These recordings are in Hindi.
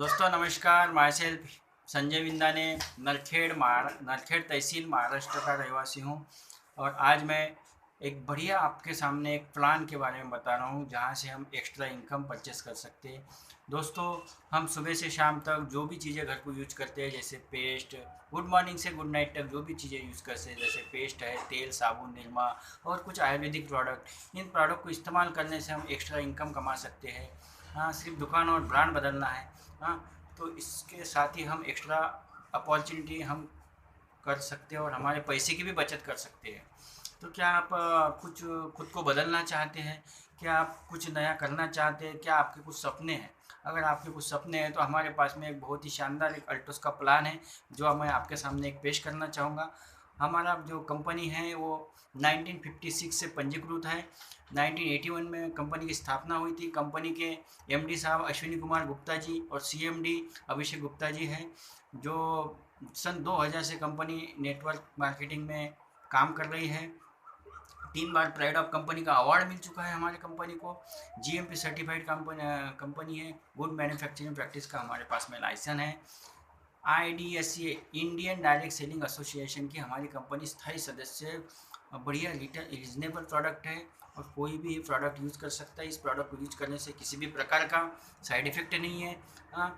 दोस्तों नमस्कार। माई सेल्फ संजय विंदाने नरखेड़ तहसील महाराष्ट्र का रहवासी हूँ। और आज मैं एक बढ़िया आपके सामने एक प्लान के बारे में बता रहा हूँ जहाँ से हम एक्स्ट्रा इनकम परचेस कर सकते हैं। दोस्तों, हम सुबह से शाम तक जो भी चीज़ें घर को यूज करते हैं, जैसे पेस्ट, गुड मॉर्निंग से गुड नाइट तक जो भी चीज़ें यूज़ करते हैं, जैसे पेस्ट है, तेल, साबुन, निरमा और कुछ आयुर्वेदिक प्रोडक्ट, इन प्रोडक्ट को इस्तेमाल करने से हम एक्स्ट्रा इनकम कमा सकते हैं। हाँ, सिर्फ दुकान और ब्रांड बदलना है। हाँ, तो इसके साथ ही हम एक्स्ट्रा अपॉर्चुनिटी हम कर सकते हैं और हमारे पैसे की भी बचत कर सकते हैं। तो क्या आप कुछ खुद को बदलना चाहते हैं? क्या आप कुछ नया करना चाहते हैं? क्या आपके कुछ सपने हैं? अगर आपके कुछ सपने हैं तो हमारे पास में एक बहुत ही शानदार एक अल्टोस का प्लान है जो मैं आपके सामने एक पेश करना चाहूँगा। हमारा जो कंपनी है वो 1956 से पंजीकृत है। 1981 में कंपनी की स्थापना हुई थी। कंपनी के एमडी साहब अश्विनी कुमार गुप्ता जी और सीएमडी अभिषेक गुप्ता जी हैं, जो सन 2000 से कंपनी नेटवर्क मार्केटिंग में काम कर रही है। 3 बार प्राइड ऑफ कंपनी का अवार्ड मिल चुका है हमारे कंपनी को। जीएमपी सर्टिफाइड कंपनी है। गुड मैन्युफैक्चरिंग प्रैक्टिस का हमारे पास में लाइसेंस है। IDSA Indian direct selling association की हमारी कंपनी स्थायी सदस्य है। बढ़िया रीजनेबल प्रोडक्ट है और कोई भी प्रोडक्ट यूज़ कर सकता है। इस प्रोडक्ट को यूज़ करने से किसी भी प्रकार का साइड इफ़ेक्ट नहीं है।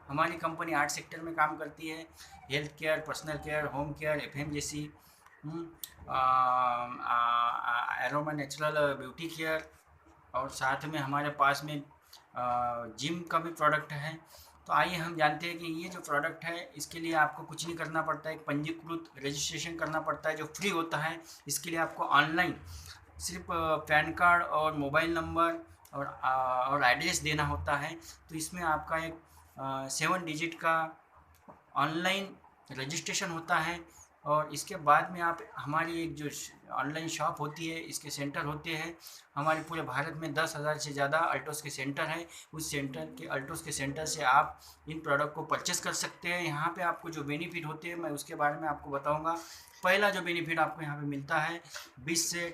हमारी कंपनी 8 सेक्टर में काम करती है। Health care, personal care, home care, FM जैसी, एरोमा नेचुरल ब्यूटी केयर, और साथ में हमारे पास में जिम का भी प्रोडक्ट है। तो आइए हम जानते हैं कि ये जो प्रोडक्ट है इसके लिए आपको कुछ नहीं करना पड़ता है। एक पंजीकृत रजिस्ट्रेशन करना पड़ता है जो फ्री होता है। इसके लिए आपको ऑनलाइन सिर्फ पैन कार्ड और मोबाइल नंबर और एड्रेस देना होता है। तो इसमें आपका एक 7 डिजिट का ऑनलाइन रजिस्ट्रेशन होता है। और इसके बाद में आप हमारी एक जो ऑनलाइन शॉप होती है, इसके सेंटर होते हैं। हमारे पूरे भारत में 10,000 से ज़्यादा अल्टोस के सेंटर हैं। उस सेंटर के अल्टोस के सेंटर से आप इन प्रोडक्ट को परचेस कर सकते हैं। यहाँ पे आपको जो बेनिफिट होते हैं मैं उसके बारे में आपको बताऊँगा। पहला जो बेनिफिट आपको यहाँ पे मिलता है 20 से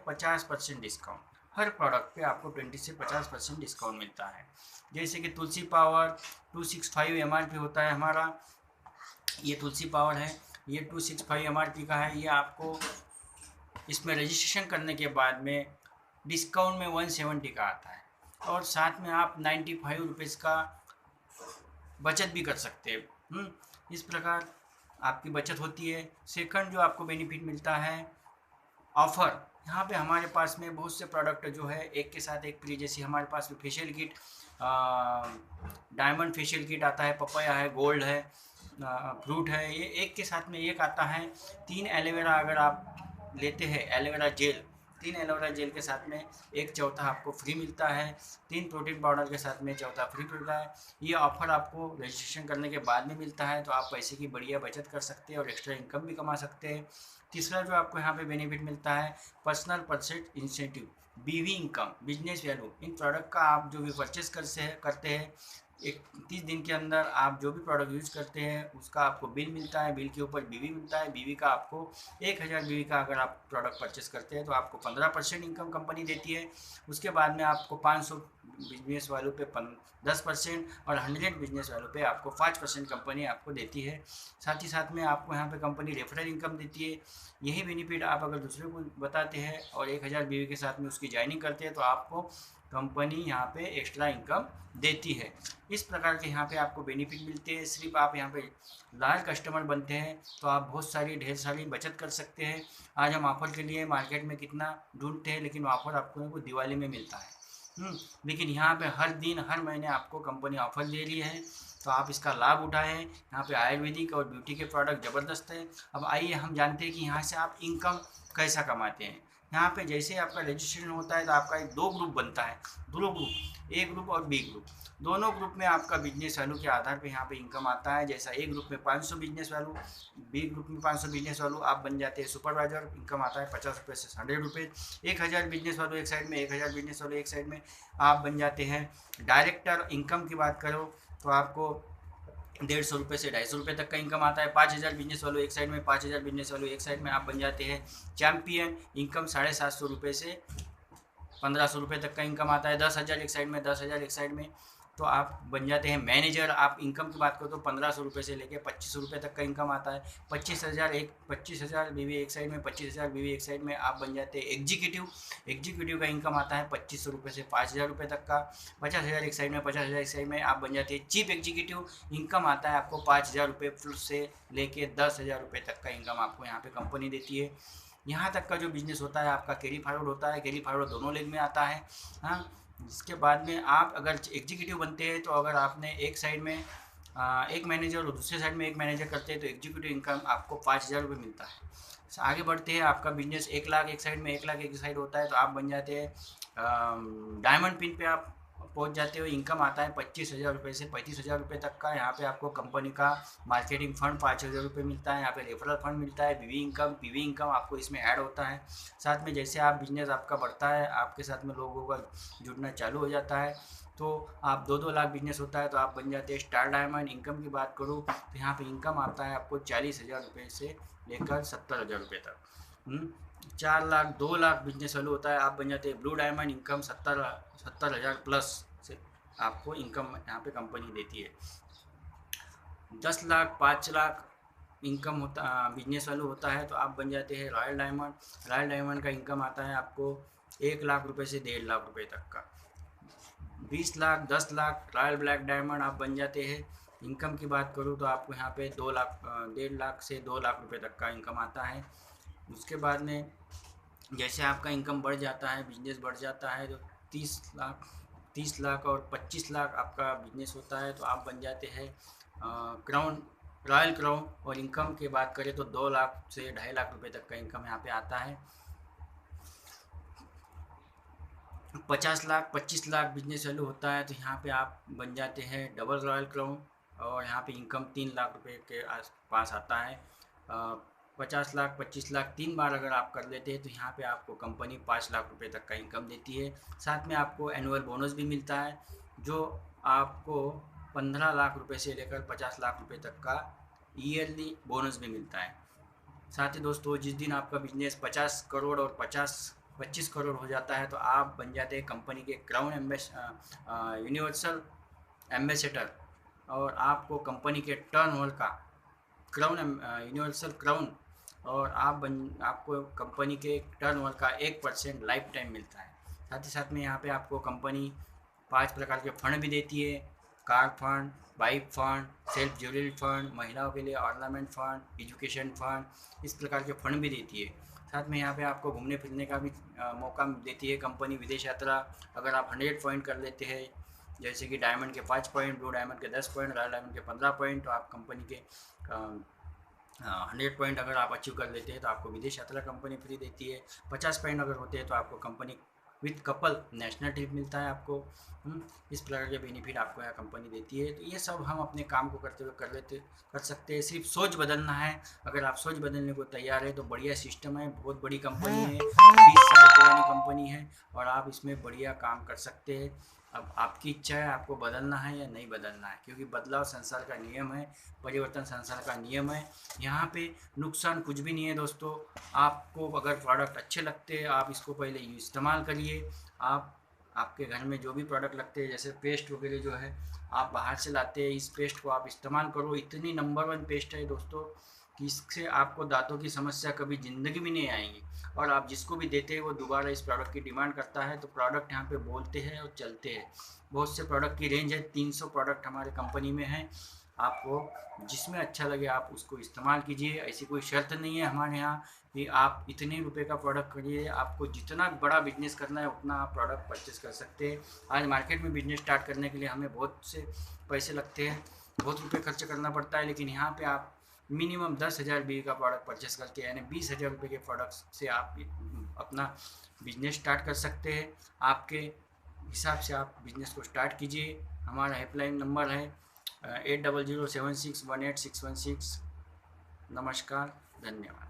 50% डिस्काउंट। हर प्रोडक्ट पे आपको 20 से 50% डिस्काउंट मिलता है। जैसे कि तुलसी पावर 265 MRP होता है हमारा। ये तुलसी पावर है, ये 265 MRP का है। ये आपको इसमें रजिस्ट्रेशन करने के बाद में डिस्काउंट में 170 का आता है। और साथ में आप 95 रुपीज़ का बचत भी कर सकते हैं। इस प्रकार आपकी बचत होती है। सेकंड जो आपको बेनिफिट मिलता है, ऑफ़र। यहाँ पे हमारे पास में बहुत से प्रोडक्ट जो है एक के साथ एक फ्री। जैसे हमारे पास में facial kit, diamond facial kit आता है, पपाया है, गोल्ड है, फ्रूट है, ये एक के साथ में एक आता है। 3 एलोवेरा अगर आप लेते हैं, एलोवेरा जेल, 3 एलोवेरा जेल के साथ में एक चौथा आपको फ्री मिलता है। 3 प्रोटीन पाउडर के साथ में चौथा फ्री मिलता है। ये ऑफ़र आपको रजिस्ट्रेशन करने के बाद में मिलता है। तो आप पैसे की बढ़िया बचत कर सकते हैं और एक्स्ट्रा इनकम भी कमा सकते हैं। तीसरा जो आपको यहाँ पे बेनिफिट मिलता है, पर्सनल परचेज इंसेंटिव, बीवी इनकम, बिजनेस वैल्यू। इन प्रोडक्ट का आप जो भी परचेस करते हैं, 31 दिन के अंदर आप जो भी प्रोडक्ट यूज़ करते हैं उसका आपको बिल मिलता है। बिल के ऊपर बीवी मिलता है। बीवी का आपको 1000 बीवी का अगर आप प्रोडक्ट परचेस करते हैं तो आपको 15% इनकम कंपनी देती है। उसके बाद में आपको 500 बिजनेस वालों पे 10% और 100 बिजनेस वालों पे आपको 5% कंपनी आपको देती है। साथ ही साथ में आपको यहाँ पे कंपनी रेफरल इनकम देती है। यही बेनिफिट आप अगर दूसरे को बताते हैं और 1000 बीवी के साथ में उसकी ज्वाइनिंग करते हैं तो आपको कंपनी यहाँ पे एक्स्ट्रा इनकम देती है। इस प्रकार के यहाँ पे आपको बेनिफिट मिलते हैं। सिर्फ आप यहाँ पे लॉयल कस्टमर बनते हैं तो आप बहुत सारी ढेर सारी बचत कर सकते हैं। आज हम ऑफ़र के लिए मार्केट में कितना ढूंढते हैं, लेकिन ऑफ़र आपको दिवाली में मिलता है। लेकिन यहाँ पे हर दिन हर महीने आपको कंपनी ऑफ़र दे रही है, तो आप इसका लाभ उठाएं। यहाँ पे आयुर्वेदिक और ब्यूटी के प्रोडक्ट ज़बरदस्त है। अब आइए हम जानते हैं कि यहाँ से आप इनकम कैसा कमाते हैं। यहाँ पे जैसे ही आपका रजिस्ट्रेशन होता है तो आपका एक 2 ग्रुप बनता है। 2 ग्रुप, ए ग्रुप और बी ग्रुप। दोनों ग्रुप में आपका बिजनेस वैल्यू के आधार पे यहाँ पे इनकम आता है। जैसा ए ग्रुप में 500 बिजनेस वैल्यू, बी ग्रुप में 500 बिजनेस वैल्यू, आप बन जाते हैं सुपरवाइजर। इनकम आता है 50 रुपये से 100 रुपये। 1000 बिजनेस वैल्यू एक साइड में, 1000 बिजनेस वैल्यू एक साइड में, आप बन जाते हैं डायरेक्टर। इनकम की बात करो तो आपको 150 रुपये से 250 रुपये तक का इनकम आता है। 5000 बिजनेस वालों एक साइड में, 5000 बिजनेस वालों एक साइड में, आप बन जाते हैं चैम्पियन। इनकम 750 रुपये से 1500 रुपये तक का इनकम आता है। 10,000 एक साइड में, 10,000 एक साइड में, तो आप बन जाते हैं मैनेजर। आप इनकम की बात करो तो 1500 रुपये से लेके 2500 रुपये तक का इनकम आता है। 25,000 बीवी एक साइड में, 25,000 बीवी एक साइड में, आप बन जाते हैं एग्जीक्यूटिव। एग्जीक्यूटिव का इनकम आता है 2500 रुपये से 5000 रुपये तक का। 50,000 एक साइड में, 50,000 एक साइड में, आप बन जाते हैं चीफ एग्जीक्यूटिव। इनकम आता है आपको 5000 रुपये से लेके 10,000 रुपये तक का इनकम आपको यहाँ पे कंपनी देती है। यहाँ तक का जो बिजनेस होता है आपका कैरी फॉरवर्ड होता है। कैरी फॉरवर्ड दोनों लेग में आता है। हाँ, इसके बाद में आप अगर एग्जीक्यूटिव बनते हैं तो अगर आपने एक साइड में एक मैनेजर और दूसरे साइड में एक मैनेजर करते हैं तो एग्जीक्यूटिव इनकम आपको 5000 रुपये मिलता है। आगे बढ़ते हैं, आपका बिजनेस 1 लाख एक साइड में, 1 लाख एक साइड होता है तो आप बन जाते हैं डायमंड पिन पे आप पहुंच जाते हो। इनकम आता है 25,000 रुपये से 35,000 रुपये तक का। यहाँ पे आपको कंपनी का मार्केटिंग फंड 5,000 रुपये मिलता है। यहाँ पे रेफरल फंड मिलता है। पीवी इनकम आपको इसमें ऐड होता है। साथ में जैसे आप बिजनेस आपका बढ़ता है, आपके साथ में लोगों का जुड़ना चालू हो जाता है, तो आप 2-2 लाख बिजनेस होता है तो आप बन जाते हैं स्टार डायमंड। इनकम की बात करूँ तो यहाँ पे इनकम आता है आपको 40,000 रुपये से लेकर 70,000 रुपये तक। 4 लाख 2 लाख बिजनेस चालू होता है, आप बन जाते हैं ब्लू डायमंड। इनकम 70,000 प्लस से आपको इनकम यहाँ पे कंपनी देती है। 10 लाख 5 लाख इनकम होता बिजनेस चालू होता है तो आप बन जाते हैं रॉयल डायमंड। रॉयल डायमंड का इनकम आता है आपको 1 लाख रुपये से 1.5 लाख रुपये तक का। 20 lakh 10 lakh royal black diamond आप बन जाते हैं। इनकम की बात करूँ तो आपको यहाँ पे 2 लाख 1.5 लाख से 2 लाख रुपये तक का इनकम आता है। उसके बाद में जैसे आपका इनकम बढ़ जाता है, बिजनेस बढ़ जाता है, तो 30 लाख और 25 लाख आपका बिजनेस होता है तो आप बन जाते हैं क्राउन, रॉयल क्राउन। और इनकम की बात करें तो 2 लाख से 2.5 लाख रुपए तक का इनकम यहाँ पे आता है। 50 लाख 25 लाख बिजनेस चालू होता है तो यहाँ पे आप बन जाते हैं डबल रॉयल क्राउन। और यहाँ पे इनकम 3 लाख रुपए के आसपास आता है। 50 लाख 25 लाख 3 बार अगर आप कर लेते हैं तो यहाँ पे आपको कंपनी 5 लाख रुपए तक का इनकम देती है। साथ में आपको एनुअल बोनस भी मिलता है जो आपको 15 लाख रुपए से लेकर 50 लाख रुपए तक का ईयरली बोनस भी मिलता है। साथ ही दोस्तों, जिस दिन आपका बिजनेस 50 करोड़ और 25 करोड़ हो जाता है तो आप बन जाते हैं कंपनी के क्राउन यूनिवर्सल एम्बेसडर। और आपको कंपनी के टर्नओवर का क्राउन यूनिवर्सल क्राउन और आपको कंपनी के टर्नओवर का 1% लाइफ टाइम मिलता है। साथ ही साथ में यहाँ पे आपको कंपनी 5 प्रकार के फंड भी देती है। Car fund, bike fund, self jewellery fund, महिलाओं के लिए ऑर्नामेंट फंड, एजुकेशन फंड, इस प्रकार के फंड भी देती है। साथ में यहाँ पे आपको घूमने फिरने का भी मौका देती है कंपनी। विदेश यात्रा अगर आप 100 पॉइंट कर लेते हैं, जैसे कि डायमंड के 5 पॉइंट, ब्लू डायमंड के 10 पॉइंट, रॉयल डायमंड के 15 पॉइंट, तो आप कंपनी के 100 पॉइंट अगर आप अचीव कर लेते हैं तो आपको विदेश यात्रा कंपनी फ्री देती है। 50 पॉइंट अगर होते हैं तो आपको company with couple national trip मिलता है आपको। इस प्रकार के बेनिफिट आपको यहाँ कंपनी देती है। तो ये सब हम अपने काम को करते हुए कर सकते हैं। सिर्फ सोच बदलना है। अगर आप सोच बदलने को तैयार है तो बढ़िया सिस्टम है, बहुत बड़ी कंपनी है, 20 साल पुरानी कंपनी है और आप इसमें बढ़िया काम कर सकते हैं। अब आपकी इच्छा है आपको बदलना है या नहीं बदलना है, क्योंकि बदलाव संसार का नियम है, परिवर्तन संसार का नियम है। यहाँ पे नुकसान कुछ भी नहीं है दोस्तों। आपको अगर प्रोडक्ट अच्छे लगते हैं आप इसको पहले इस्तेमाल करिए। आपके घर में जो भी प्रोडक्ट लगते हैं, जैसे पेस्ट वगैरह जो है आप बाहर से लाते हैं, इस पेस्ट को आप इस्तेमाल करो। इतनी नंबर 1 पेस्ट है दोस्तों कि इससे आपको दांतों की समस्या कभी ज़िंदगी में नहीं आएगी। और आप जिसको भी देते हैं वो दोबारा इस प्रोडक्ट की डिमांड करता है। तो प्रोडक्ट यहाँ पे बोलते हैं और चलते हैं। बहुत से प्रोडक्ट की रेंज है, 300 प्रोडक्ट हमारे कंपनी में है। आपको जिसमें अच्छा लगे आप उसको इस्तेमाल कीजिए। ऐसी कोई शर्त नहीं है हमारे यहाँ कि आप इतने रुपए का प्रोडक्ट करिए। आपको जितना बड़ा बिजनेस करना है उतना आप प्रोडक्ट परचेस कर सकते हैं। आज मार्केट में बिजनेस स्टार्ट करने के लिए हमें बहुत से पैसे लगते हैं, बहुत रुपये खर्च करना पड़ता है, लेकिन यहाँ पे आप मिनिमम 10,000 BE का प्रोडक्ट परचेस करके, यानी 20,000 रुपये के प्रोडक्ट से आप अपना बिजनेस स्टार्ट कर सकते हैं। आपके हिसाब से आप बिजनेस को स्टार्ट कीजिए। हमारा हेल्पलाइन नंबर है 8007618616। नमस्कार, धन्यवाद।